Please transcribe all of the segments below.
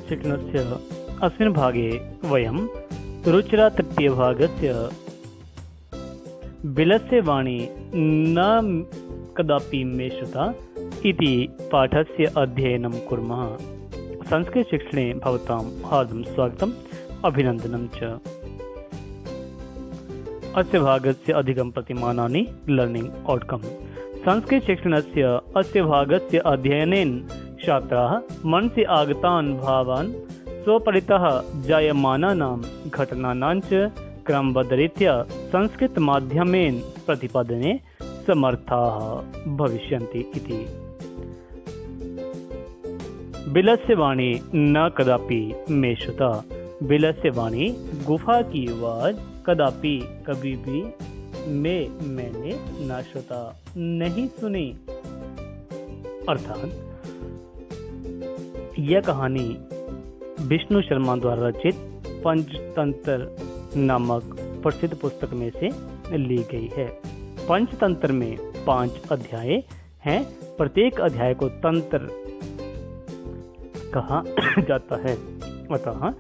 शिक्षणस्य अस्मिन् भागे वयं रुचिरातृतीयभागस्य बिलस्य वाणी न कदापि मे श्रुता इति पाठस्य अध्ययनं कुर्मः। संस्कृतशिक्षणे भवतां हार्दं स्वागतम् अभिनन्दनं च। अस्य भागस्य अधिकं प्रतिमानानि लर्निंग आउटकम। संस्कृतशिक्षणस्य अस्य भागस्य अध्ययनेन छात्राः मनसि आगतान् भावान् स्वपरितः जायमानानां घटनानां च क्रमबद्धरीत्या संस्कृतमाध्यमेन प्रतिपादने समर्थाः भविष्यन्ति इति। बिलस्य वाणी न कदापि मे श्रुता। बिलस्य वाणी गुफा की आवाज कदापि कभी भी मैंने न श्रुता नहीं सुनी। अर्थात यह कहानी विष्णु शर्मा द्वारा रचित पंचतंत्र नामक प्रसिद्ध पुस्तक में से ली गई है। पंचतंत्र में 5 अध्याय हैं। प्रत्येक अध्याय को तंत्र कहा जाता है। अतः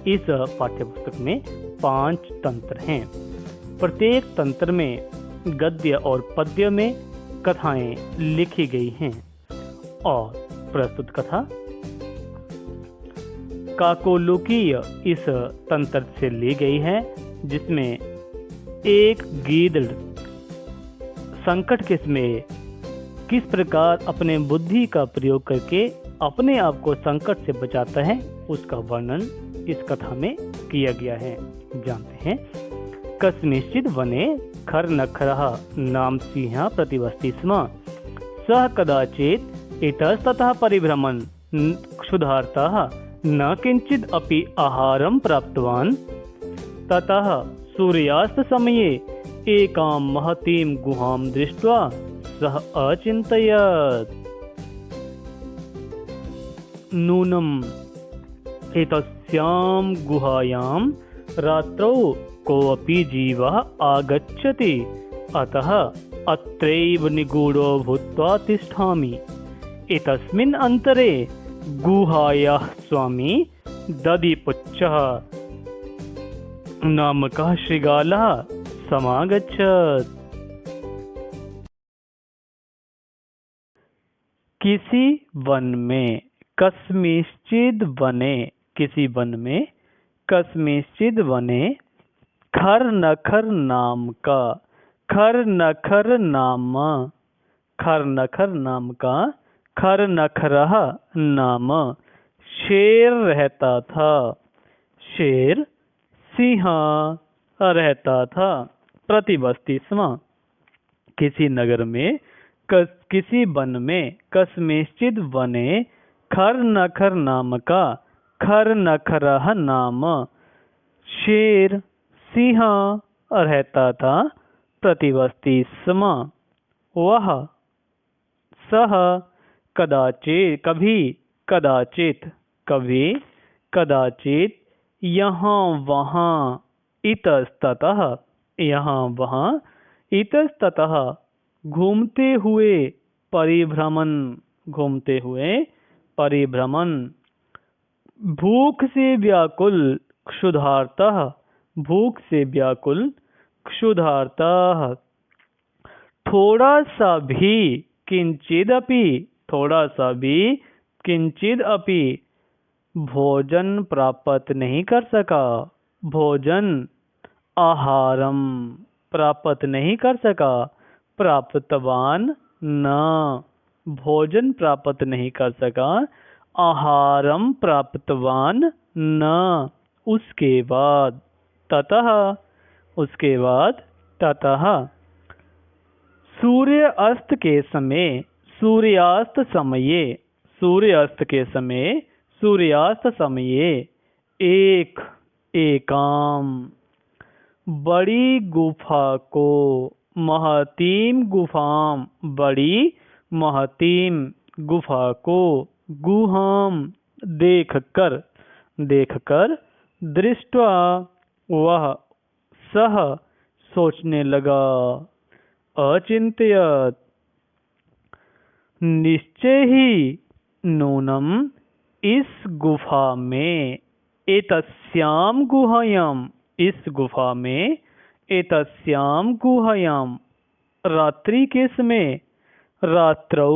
इस पाठ्यपुस्तक में 5 तंत्र हैं। प्रत्येक तंत्र में गद्य और पद्य में कथाएं लिखी गई हैं और प्रस्तुत कथा काकोलुकीय इस तंत्र से ली गई है, जिसमें एक गीदड़ संकट के समय किस प्रकार अपने बुद्धि का प्रयोग करके अपने आप को संकट से बचाता है, उसका वर्णन इस कथा में किया गया है। जानते हैं। कस्मिंश्चित् वने खरनखरः नाम सिंहः प्रतिवसति स्म। सः कदाचित् इतस्ततः परिभ्रमन् क्षुधार्तः न किंचित् अपि आहारं प्राप्तवान्। ततः सूर्यास्तसमये एकां महतीं गुहां दृष्ट्वा सः अचिन्तयत्, नूनम् एतस्यां गुहायां रात्रौ कोऽपि जीवः आगच्छति, अतः अत्रैव निगूढो भूत्वा तिष्ठामि। एतस्मिन् अन्तरे गुहायाः स्वामी दधिपुच्छः नामकः शृगालः समागच्छत्। किसी वन में कस्मिंश्चित् वने, किसी वन में कस्मिंश्चित् वने खरनखर नाम का, खरनखर नाम का खरनखरः नाम शेर रहता था। शेर सिंह रहता था। प्रतिवसति स्म। किसी नगर में किसी वन में कस्मिंश्चित् वने खरनखर नाम का खरनखरः नाम शेर सिंह रहता था। प्रतिवसति स्म। वह सह कदाचित यहाँ वहाँ घूमते हुए परिभ्रमण भूख से व्याकुल क्षुधार्तः थोड़ा सा भी किंचिदपि भोजन प्राप्त नहीं कर सका। आहारम प्राप्त नहीं कर सका। प्राप्तवान न, भोजन प्राप्त नहीं कर सका। आहारम प्राप्तवान न। उसके बाद ततः सूर्यास्त समये एकाम बड़ी महतीम गुफा को गुहाम देखकर दृष्टवा वह सह सोचने लगा, अचिंत्यत निश्चय ही नूनम इस गुफा में, एतस्याम गुहायाम, इस गुफा में, एतस्याम गुहायाम, रात्रि के समय, रात्रौ,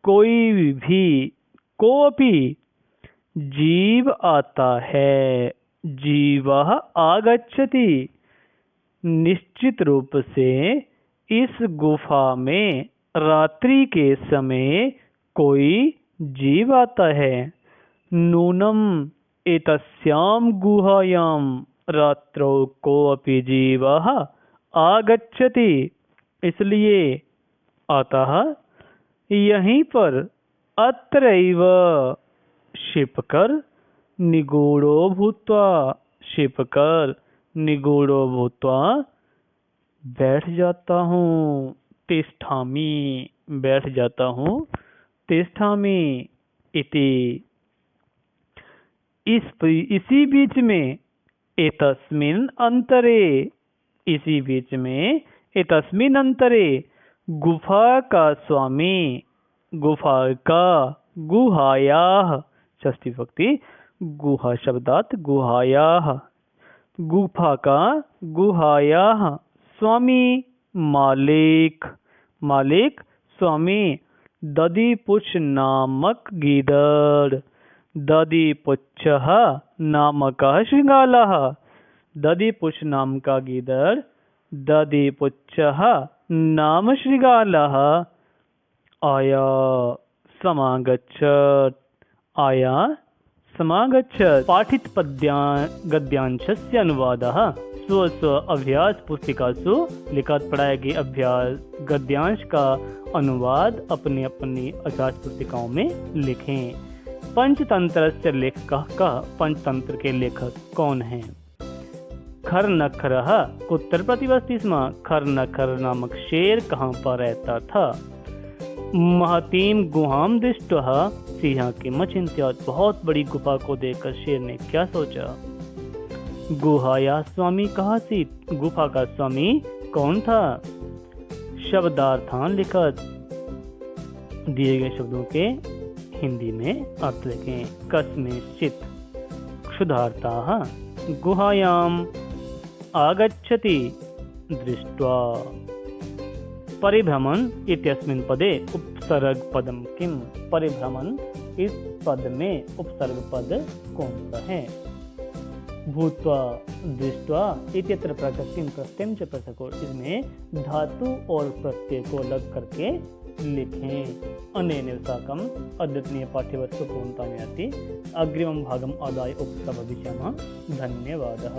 कोई भी, कोपि, जीव आता है, जीवः आगच्छति, निश्चित रूप से इस गुफा में रात्रि के समय कोई जीव आता है। नूनम एतस्याम गुहायाम रात्रौ कोऽपि जीवः आगच्छति, इसलिए अतः यहीं पर अत्रैव क्षिपकर निगूढ़ो भूत्वा, क्षिपकर निगूढ़ो भूत्वा बैठ जाता हूँ। तिष्ठामि, बैठ जाता हूँ। तिष्ठामि इति, इसी बीच में, एतस्मिन् अंतरे, इसी बीच में, एतस्मिन् अंतरे, गुफा का स्वामी, गुफा का, गुहायाः, षष्ठी विभक्ति, गुहा शब्दात् गुहायाः, गुफा का, गुहायाः, स्वामी, मालिक, मालिक, स्वामी, दधिपुच्छ नामक गीदड़, दधिपुच्छः नामकः शृगालः, दधिपुच्छ नाम का गीदड़, दधिपुच्छः नाम शृगालः, आया समागच्छत्, आया समागच्छत्। पाठित गद्यांशस्य अनुवादः स्व स्व अभ्यास पुस्तिकासु लिखित पढ़ाए गए अभ्यास गद्यांश का अनुवाद अपनी अपनी अभ्यास पुस्तिकाओं में लिखें। पंचतंत्र से लेखकः, पंचतंत्र के लेखक कौन हैं? खरनखरः उत्तर प्रतिवस्ति स्म। खरनखर नामक शेर कहाँ पर रहता था? महतीम गुहाम दृष्ट्वा सिंह चिंत्यात्, बहुत बड़ी गुफा को देखकर शेर ने क्या सोचा? गुहाया स्वामी कहाँ सी, गुफा का स्वामी कौन था? शब्दार्थान लिखत, दिए गए शब्दों के हिंदी में अर्थ लिखें। कस्मिंश्चित् क्षुधार्ताः गुहायाम आगच्छति दृष्ट्वा। परिभ्रमण इत्यस्मिन् पदे उपसर्ग पदम किम? परिभ्रमण इस पद में उपसर्ग पद कौन सा है? भूत्वा दृष्ट्वा इत्यत्र प्रत्ययम प्रत्ययम च पृथको, इसमें धातु और प्रत्यय को अलग करके लिखें। अनेन साकम अद्यतनीय पाठ्यवस्तु पूर्णता में आती। अग्रिमं भागम आदाय उपस्थापयिष्यामः। धन्यवादः।